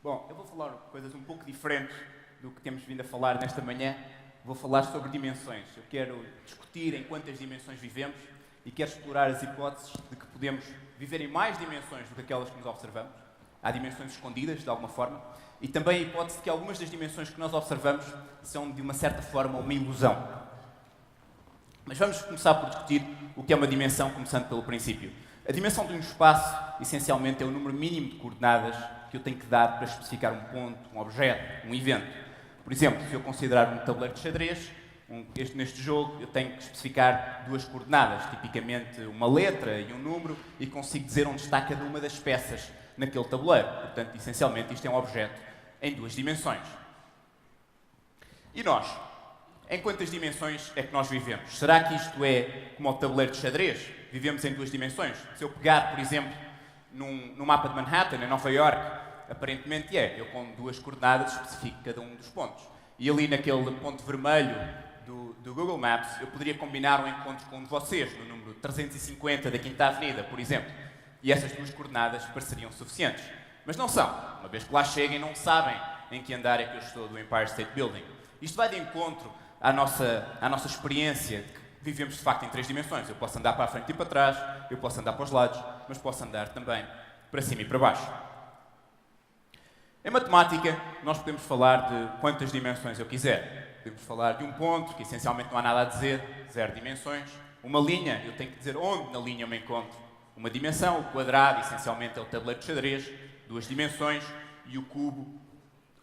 Bom, eu vou falar coisas um pouco diferentes do que temos vindo a falar nesta manhã. Vou falar sobre dimensões. Eu quero discutir em quantas dimensões vivemos e quero explorar as hipóteses de que podemos viver em mais dimensões do que aquelas que nos observamos. Há dimensões escondidas, de alguma forma, e também a hipótese de que algumas das dimensões que nós observamos são, de uma certa forma, uma ilusão. Mas vamos começar por discutir o que é uma dimensão, começando pelo princípio. A dimensão de um espaço, essencialmente, é o número mínimo de coordenadas que eu tenho que dar para especificar um ponto, um objeto, um evento. Por exemplo, se eu considerar um tabuleiro de xadrez, neste jogo eu tenho que especificar duas coordenadas, tipicamente uma letra e um número, e consigo dizer onde está cada uma das peças naquele tabuleiro. Portanto, essencialmente, isto é um objeto em duas dimensões. E nós? Em quantas dimensões é que nós vivemos? Será que isto é como o tabuleiro de xadrez? Vivemos em duas dimensões? Se eu pegar, por exemplo, num mapa de Manhattan, em Nova York, aparentemente é. Eu, com duas coordenadas, especifico cada um dos pontos. E ali naquele ponto vermelho do Google Maps, eu poderia combinar um encontro com um de vocês, no número 350 da Quinta Avenida, por exemplo. E essas duas coordenadas pareceriam suficientes. Mas não são. Uma vez que lá cheguem, não sabem em que andar é que eu estou do Empire State Building. Isto vai de encontro à nossa experiência de que vivemos de facto em três dimensões. Eu posso andar para a frente e para trás, eu posso andar para os lados, mas posso andar também para cima e para baixo. Em matemática, nós podemos falar de quantas dimensões eu quiser. Podemos falar de um ponto, que essencialmente não há nada a dizer, 0 dimensões. Uma linha, eu tenho que dizer onde na linha eu me encontro. Uma dimensão, o quadrado, essencialmente é o tabuleiro de xadrez, 2 dimensões, e o cubo,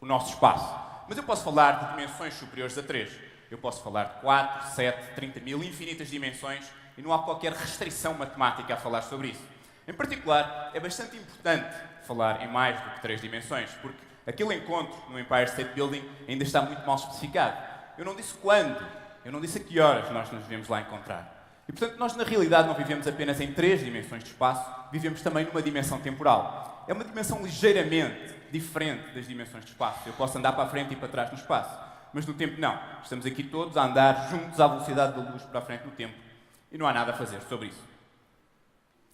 o nosso espaço. Mas eu posso falar de dimensões superiores a 3. Eu posso falar de 4, 7, 30 mil, infinitas dimensões, e não há qualquer restrição matemática a falar sobre isso. Em particular, é bastante importante falar em mais do que 3 dimensões, porque aquele encontro no Empire State Building ainda está muito mal especificado. Eu não disse quando, eu não disse a que horas nós nos devemos lá encontrar. E, portanto, nós na realidade não vivemos apenas em 3 dimensões de espaço, vivemos também numa dimensão temporal. É uma dimensão ligeiramente diferente das dimensões de espaço. Eu posso andar para a frente e para trás no espaço, mas no tempo não. Estamos aqui todos a andar juntos à velocidade da luz para a frente no tempo e não há nada a fazer sobre isso.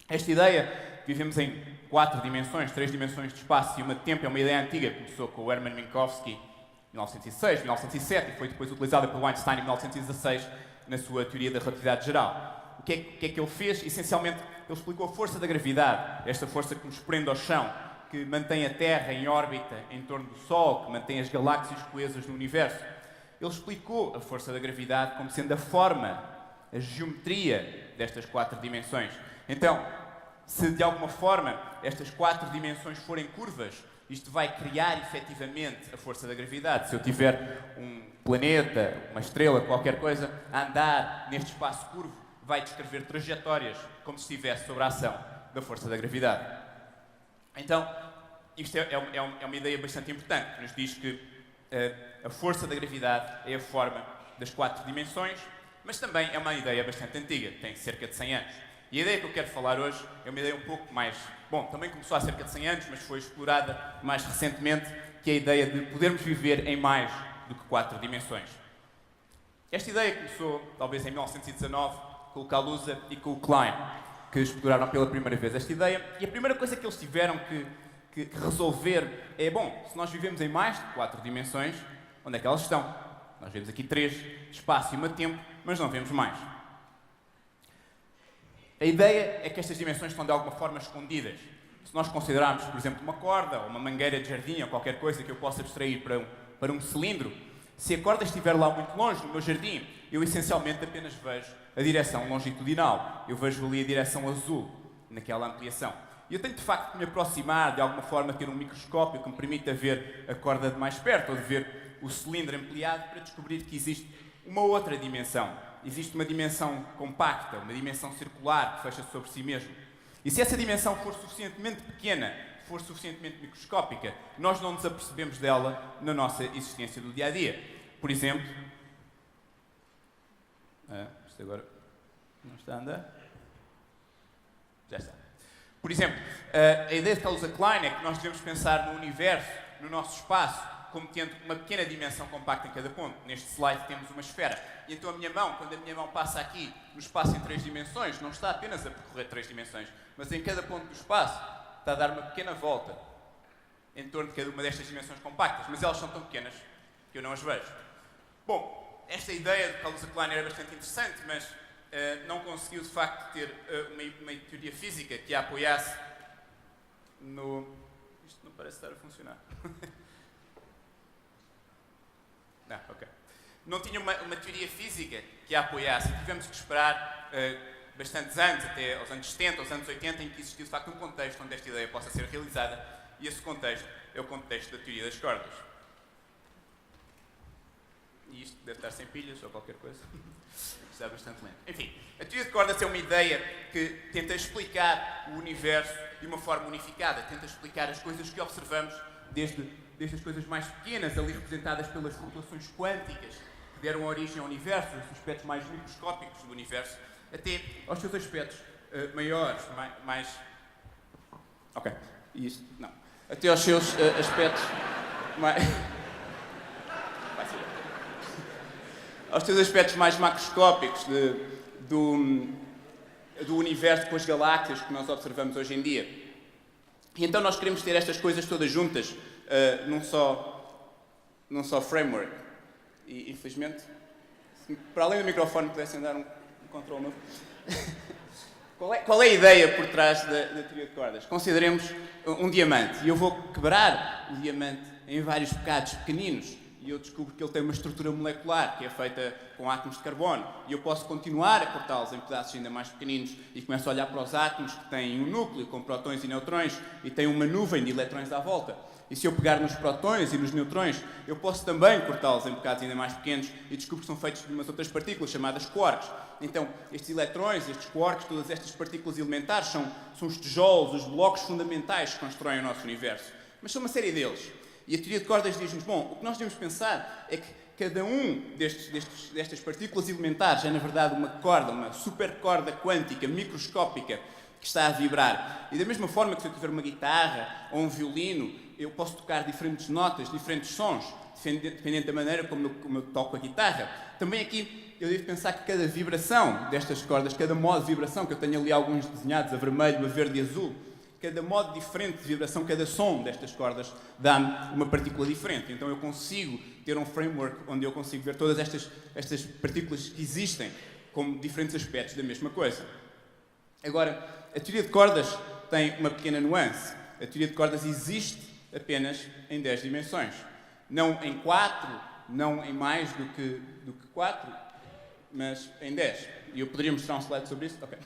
Esta ideia que vivemos em 4 dimensões, 3 dimensões de espaço e uma de tempo é uma ideia antiga, começou com o Hermann Minkowski em 1906, 1907 e foi depois utilizada por Einstein em 1916 na sua teoria da relatividade geral. O que é que ele fez? Essencialmente, ele explicou a força da gravidade, esta força que nos prende ao chão, que mantém a Terra em órbita em torno do Sol, que mantém as galáxias coesas no universo. Ele explicou a força da gravidade como sendo a forma, a geometria destas 4 dimensões. Então, se de alguma forma estas 4 dimensões forem curvas, isto vai criar efetivamente a força da gravidade. Se eu tiver um planeta, uma estrela, qualquer coisa, a andar neste espaço curvo, vai descrever trajetórias como se estivesse sob a ação da força da gravidade. Então, isto é uma ideia bastante importante, que nos diz que a força da gravidade é a forma das 4 dimensões, mas também é uma ideia bastante antiga, tem cerca de 100 anos. E a ideia que eu quero falar hoje é uma ideia um pouco mais... Bom, também começou há cerca de 100 anos, mas foi explorada mais recentemente, que é a ideia de podermos viver em mais do que 4 dimensões. Esta ideia começou, talvez, em 1919, com o Kaluza e com o Klein, que exploraram pela primeira vez esta ideia. E a primeira coisa que eles tiveram que resolver é, bom, se nós vivemos em mais de 4 dimensões, onde é que elas estão? Nós vemos aqui 3, espaço e uma tempo, mas não vemos mais. A ideia é que estas dimensões estão de alguma forma escondidas. Se nós considerarmos, por exemplo, uma corda ou uma mangueira de jardim ou qualquer coisa que eu possa abstrair para um cilindro, se a corda estiver lá muito longe, no meu jardim, eu essencialmente apenas vejo a direção longitudinal. Eu vejo ali a direção azul, naquela ampliação. E eu tenho de facto de me aproximar, de alguma forma, ter um microscópio que me permita ver a corda de mais perto ou de ver o cilindro ampliado para descobrir que existe uma outra dimensão. Existe uma dimensão compacta, uma dimensão circular que fecha sobre si mesmo. E se essa dimensão for suficientemente pequena, for suficientemente microscópica, nós não nos apercebemos dela na nossa existência do dia-a-dia. Por exemplo... isto agora não está a andar? Já está. Por exemplo, a ideia de Kaluza Klein é que nós devemos pensar no universo, no nosso espaço, como tendo uma pequena dimensão compacta em cada ponto. Neste slide temos uma esfera. E então a minha mão, quando a minha mão passa aqui no espaço em 3 dimensões, não está apenas a percorrer 3 dimensões, mas em cada ponto do espaço está a dar uma pequena volta. em torno de cada uma destas dimensões compactas, mas elas são tão pequenas que eu não as vejo. Bom, esta ideia de Kaluza Klein era bastante interessante, mas não conseguiu de facto ter uma teoria física que a apoiasse no... Isto não parece estar a funcionar. Não, ok. Não tinha uma teoria física que a apoiasse. Tivemos que esperar bastantes anos, até aos anos 70, aos anos 80, em que existiu de facto um contexto onde esta ideia possa ser realizada, e esse contexto é o contexto da teoria das cordas. E isto deve estar sem pilhas ou qualquer coisa. Está bastante lento. Enfim, a teoria de cordas é uma ideia que tenta explicar o universo de uma forma unificada, tenta explicar as coisas que observamos desde as coisas mais pequenas, ali representadas pelas flutuações quânticas que deram origem ao universo, os aspectos mais microscópicos do universo, até aos seus aspectos maiores, mais... Ok, isto, não. Até aos seus aspectos mais... aos seus aspectos mais macroscópicos do universo com as galáxias que nós observamos hoje em dia. E então nós queremos ter estas coisas todas juntas num só framework. E, infelizmente, se para além do microfone pudessem dar um controle novo. Qual é a ideia por trás da teoria de cordas? Consideremos um diamante. E eu vou quebrar o diamante em vários bocados pequeninos. E eu descubro que ele tem uma estrutura molecular que é feita com átomos de carbono. E eu posso continuar a cortá-los em pedaços ainda mais pequeninos e começo a olhar para os átomos que têm um núcleo com prótons e neutrões e têm uma nuvem de eletrões à volta. E se eu pegar nos prótons e nos neutrões, eu posso também cortá-los em bocados ainda mais pequenos e descubro que são feitos de umas outras partículas chamadas quarks. Então, estes eletrões, estes quarks, todas estas partículas elementares são os tijolos, os blocos fundamentais que constroem o nosso universo. Mas são uma série deles. E a teoria de cordas diz-nos, bom, o que nós devemos pensar é que cada um destas partículas elementares é, na verdade, uma corda, uma supercorda quântica, microscópica, que está a vibrar. E da mesma forma que se eu tiver uma guitarra ou um violino, eu posso tocar diferentes notas, diferentes sons, dependendo da maneira como eu toco a guitarra. Também aqui eu devo pensar que cada vibração destas cordas, cada modo de vibração, que eu tenho ali alguns desenhados a vermelho, a verde e azul, cada modo diferente de vibração, cada som destas cordas dá-me uma partícula diferente. Então eu consigo ter um framework onde eu consigo ver todas estas partículas que existem como diferentes aspectos da mesma coisa. Agora, a teoria de cordas tem uma pequena nuance. A teoria de cordas existe apenas em 10 dimensões. Não em 4, não em mais do que 4, mas em 10. E eu poderia mostrar um slide sobre isso? Ok.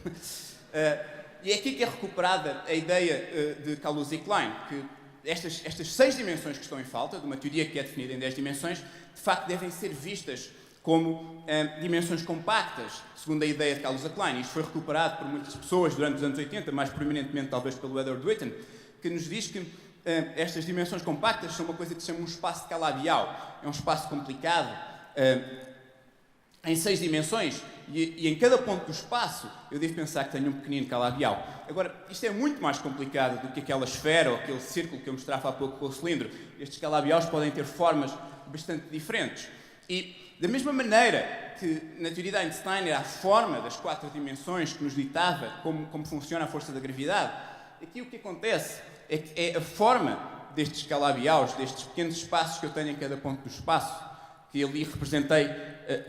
E é aqui que é recuperada a ideia de Kaluza e Klein, que estas 6 dimensões que estão em falta, de uma teoria que é definida em 10 dimensões, de facto devem ser vistas como dimensões compactas, segundo a ideia de Kaluza Klein. Isto foi recuperado por muitas pessoas durante os anos 80, mais prominentemente talvez pelo Edward Witten, que nos diz que estas dimensões compactas são uma coisa que se chama um espaço de Calabi-Yau. É um espaço complicado, em 6 dimensões, e em cada ponto do espaço eu devo pensar que tenho um pequenino Calabi-Yau. Agora, isto é muito mais complicado do que aquela esfera ou aquele círculo que eu mostrava há pouco com o cilindro. Estes Calabi-Yaus podem ter formas bastante diferentes. E, da mesma maneira que na teoria de Einstein era a forma das 4 dimensões que nos ditava como funciona a força da gravidade, aqui o que acontece é que é a forma destes Calabi-Yaus, destes pequenos espaços que eu tenho em cada ponto do espaço, que ali representei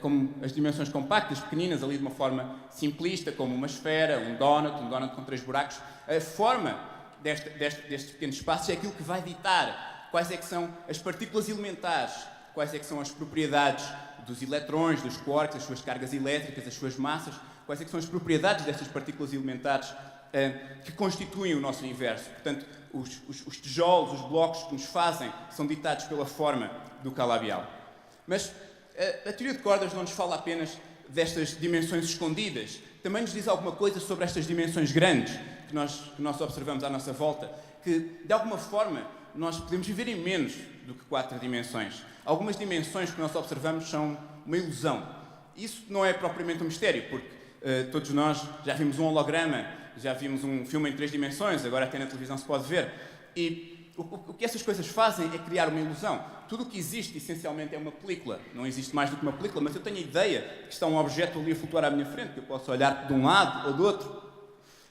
como as dimensões compactas, pequeninas, ali de uma forma simplista, como uma esfera, um donut com 3 buracos. A forma destes pequenos espaços é aquilo que vai ditar quais é que são as partículas elementares, quais é que são as propriedades dos eletrões, dos quarks, as suas cargas elétricas, as suas massas, quais é que são as propriedades destas partículas elementares que constituem o nosso universo. Portanto, os tijolos, os blocos que nos fazem, são ditados pela forma do Calabi-Yau. Mas a teoria de cordas não nos fala apenas destas dimensões escondidas, também nos diz alguma coisa sobre estas dimensões grandes que nós observamos à nossa volta, que, de alguma forma, nós podemos viver em menos do que 4 dimensões. Algumas dimensões que nós observamos são uma ilusão. Isso não é propriamente um mistério, porque todos nós já vimos um holograma, já vimos um filme em 3 dimensões, agora até na televisão se pode ver. E o que essas coisas fazem é criar uma ilusão. Tudo o que existe, essencialmente, é uma película. Não existe mais do que uma película, mas eu tenho a ideia de que está um objeto ali a flutuar à minha frente, que eu posso olhar de um lado ou do outro.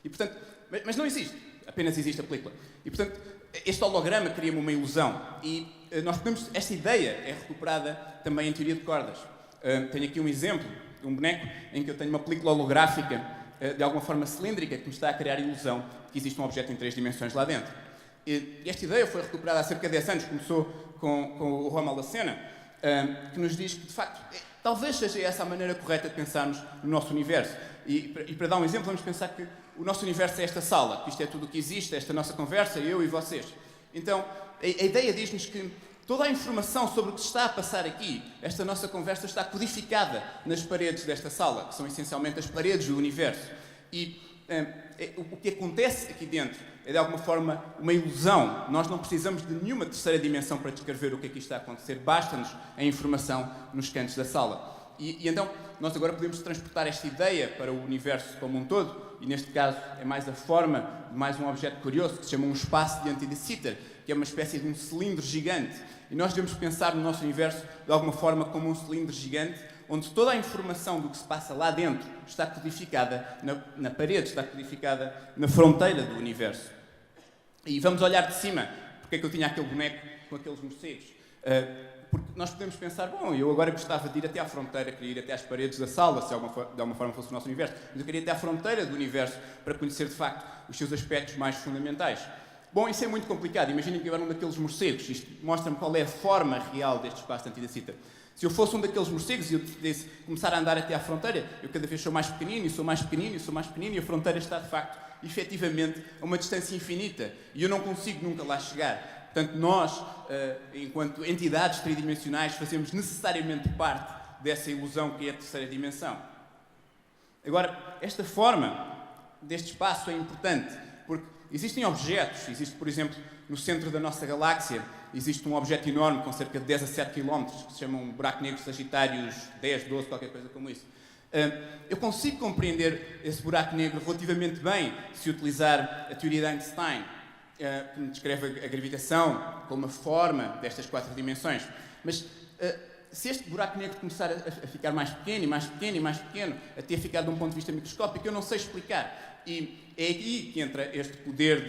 E, portanto, mas não existe. Apenas existe a película. E, portanto, este holograma cria-me uma ilusão e esta ideia é recuperada também em teoria de cordas. Tenho aqui um exemplo de um boneco em que eu tenho uma película holográfica de alguma forma cilíndrica que me está a criar a ilusão de que existe um objeto em 3 dimensões lá dentro. E esta ideia foi recuperada há cerca de 10 anos, começou com o Rommel Acena, que nos diz que, de facto, talvez seja essa a maneira correta de pensarmos no nosso universo. E para dar um exemplo, vamos pensar que o nosso universo é esta sala, que isto é tudo o que existe, esta nossa conversa, eu e vocês. Então, a ideia diz-nos que toda a informação sobre o que se está a passar aqui, esta nossa conversa está codificada nas paredes desta sala, que são essencialmente as paredes do universo. E o que acontece aqui dentro é, de alguma forma, uma ilusão. Nós não precisamos de nenhuma terceira dimensão para descrever o que aqui está a acontecer. Basta-nos a informação nos cantos da sala. E então, nós agora podemos transportar esta ideia para o universo como um todo, e neste caso é mais a forma de mais um objeto curioso, que se chama um espaço diante de Sitter, que é uma espécie de um cilindro gigante. E nós devemos pensar no nosso universo, de alguma forma, como um cilindro gigante, onde toda a informação do que se passa lá dentro está codificada na parede, está codificada na fronteira do universo. E vamos olhar de cima, porque é que eu tinha aquele boneco com aqueles morcegos. Porque nós podemos pensar, bom, eu agora gostava de ir até à fronteira, queria ir até às paredes da sala, se de alguma forma fosse o nosso universo, mas eu queria ir até à fronteira do universo para conhecer, de facto, os seus aspectos mais fundamentais. Bom, isso é muito complicado. Imaginem que eu era um daqueles morcegos. Isto mostra-me qual é a forma real deste espaço de Antida-Sitter. Se eu fosse um daqueles morcegos e eu decidisse começar a andar até à fronteira, eu cada vez sou mais pequenino, e sou mais pequenino, e sou mais pequenino, e a fronteira está, de facto, efetivamente, a uma distância infinita. E eu não consigo nunca lá chegar. Portanto, nós, enquanto entidades tridimensionais, fazemos necessariamente parte dessa ilusão que é a terceira dimensão. Agora, esta forma deste espaço é importante, porque existem objetos, existe, por exemplo, no centro da nossa galáxia, existe um objeto enorme com cerca de 10 a 7 km, que se chama um buraco negro Sagitários 10, 12, qualquer coisa como isso. Eu consigo compreender esse buraco negro relativamente bem se utilizar a teoria de Einstein, que descreve a gravitação como a forma destas 4 dimensões. Mas se este buraco negro começar a ficar mais pequeno e mais pequeno e mais pequeno, até ficar de um ponto de vista microscópico, eu não sei explicar. E é aí que entra este poder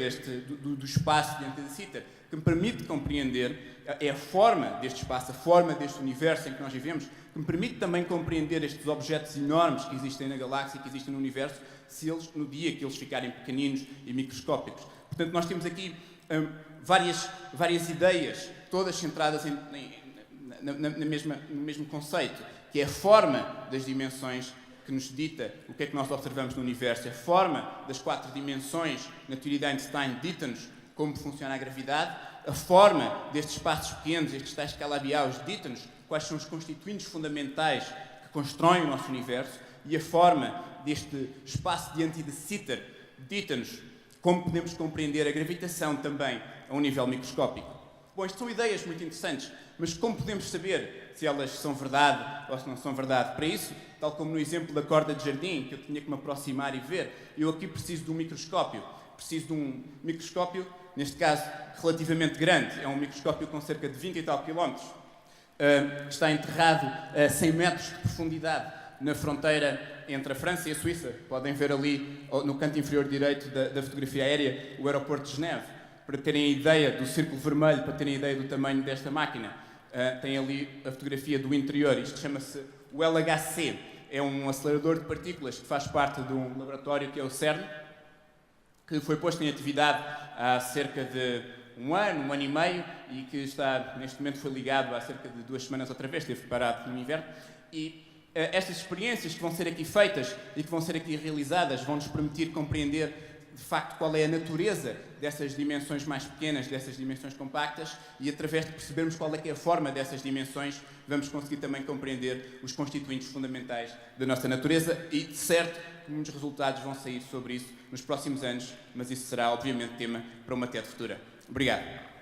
do espaço diante de Sitter, que me permite compreender, é a forma deste espaço, a forma deste universo em que nós vivemos, que me permite também compreender estes objetos enormes que existem na galáxia, que existem no universo, no dia que eles ficarem pequeninos e microscópicos. Portanto, nós temos aqui várias ideias, todas centradas no mesmo conceito, que é a forma das dimensões que nos dita o que é que nós observamos no universo. A forma das 4 dimensões, na teoria de Einstein, dita-nos como funciona a gravidade. A forma destes espaços pequenos, estes tais calabiaus, dita-nos quais são os constituintes fundamentais que constroem o nosso universo. E a forma deste espaço diante de Sitter dita-nos como podemos compreender a gravitação também a um nível microscópico. Bom, estas são ideias muito interessantes, mas como podemos saber se elas são verdade ou se não são verdade? Para isso, tal como no exemplo da corda de jardim, que eu tinha que me aproximar e ver, eu aqui preciso de um microscópio. Preciso de um microscópio, neste caso, relativamente grande. É um microscópio com cerca de 20 e tal quilómetros. Está enterrado a 100 metros de profundidade na fronteira entre a França e a Suíça. Podem ver ali, no canto inferior direito da fotografia aérea, o aeroporto de Geneve. Para terem a ideia do círculo vermelho, para terem a ideia do tamanho desta máquina, tem ali a fotografia do interior. Isto chama-se o LHC. É um acelerador de partículas que faz parte de um laboratório que é o CERN, que foi posto em atividade há cerca de um ano e meio, e que neste momento foi ligado há cerca de 2 semanas outra vez, esteve parado no inverno. E estas experiências que vão ser aqui feitas e que vão ser aqui realizadas vão nos permitir compreender de facto qual é a natureza dessas dimensões mais pequenas, dessas dimensões compactas, e através de percebermos qual é que é a forma dessas dimensões, vamos conseguir também compreender os constituintes fundamentais da nossa natureza, e de certo que muitos resultados vão sair sobre isso nos próximos anos, mas isso será obviamente tema para uma TED futura. Obrigado.